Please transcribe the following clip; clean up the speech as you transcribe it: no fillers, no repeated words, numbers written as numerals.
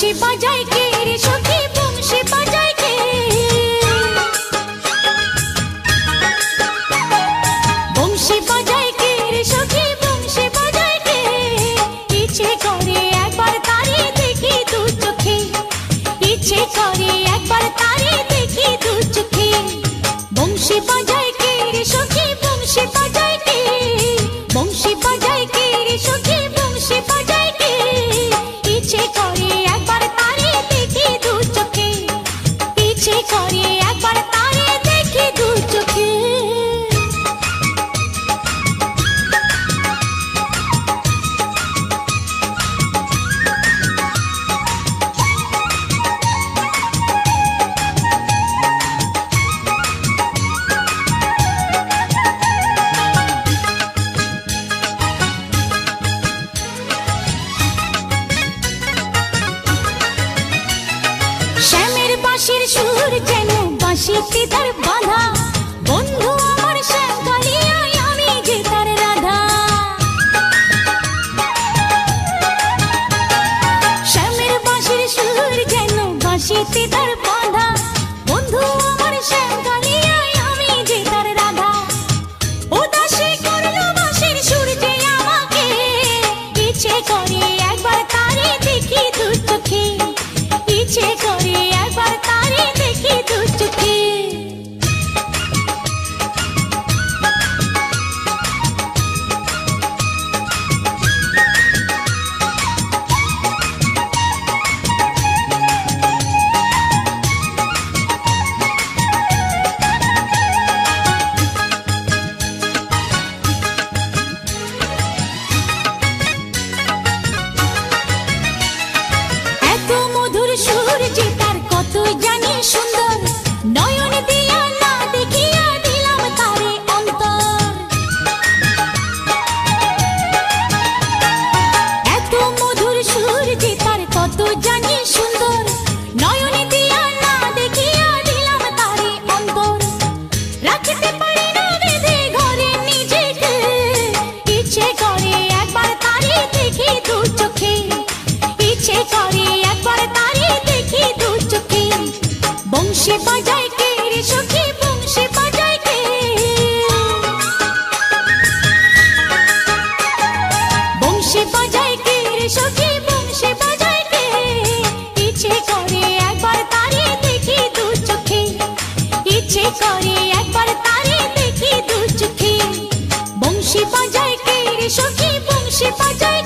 বংশী বাজায় কে রে সখী বংশী বাজায় কে বংশী বাজায় কে রে সখী বংশী বাজায় কে ইচ্ছে করে একবার তারে দেখি দু চোখে ইচ্ছে করে একবার তারে দেখি দু চোখে বংশী বাজায় কে রে সখী বংশী বাজায় কে বংশী বাজায় কে রে সখী বংশী বাজায় কে ইচ্ছে করে একবার তারে দেখি দু চোখে ইচ্ছে করে একবার তারে দেখি দু চোখে শ্যামের বাঁশির সুর যেন বাঁশিতে তার বাঁধা বন্ধু আমার শ্যাম কালিয়ায় আমি যে তার রাধা শ্যামের বাঁশির সুর যেন বাঁশিতে তার বাঁধা বন্ধু আমার শ্যাম কালিয়ায় আমি যে তার রাধা উদাসী করলো বাঁশির সুর যে আমাকে ইচ্ছে করে একবার তারে দেখি দু চোখে ইচ্ছে করে একবার তারে দেখি দু চোখে এত মধুর সুর যে তার কত জানি সুন্দর নয়ন দিয়া না দেখিয়া দিলাম তারে অন্তর এত মধুর সুর যে তার কত জানি সুন্দর নয়ন দিয়া না দেখিয়া দিলাম তারে অন্তর রাখতে পারি না বেঁধে ঘরে নিজেকে ইচ্ছে করে একবার তারে দেখি দু চোখে ইচ্ছে করে একবার তারে দেখি দু চোখে বংশী বাজায় কে রে সখী বংশী বাজায় কে বংশী বাজায় কে রে সখী বংশী বাজায় কে ইচ্ছে করে একবার তারে দেখি দু চোখে ইচ্ছে করে একবার তারে দেখি দু চোখে বংশী বাজায় কে রে সখী বংশী বাজায়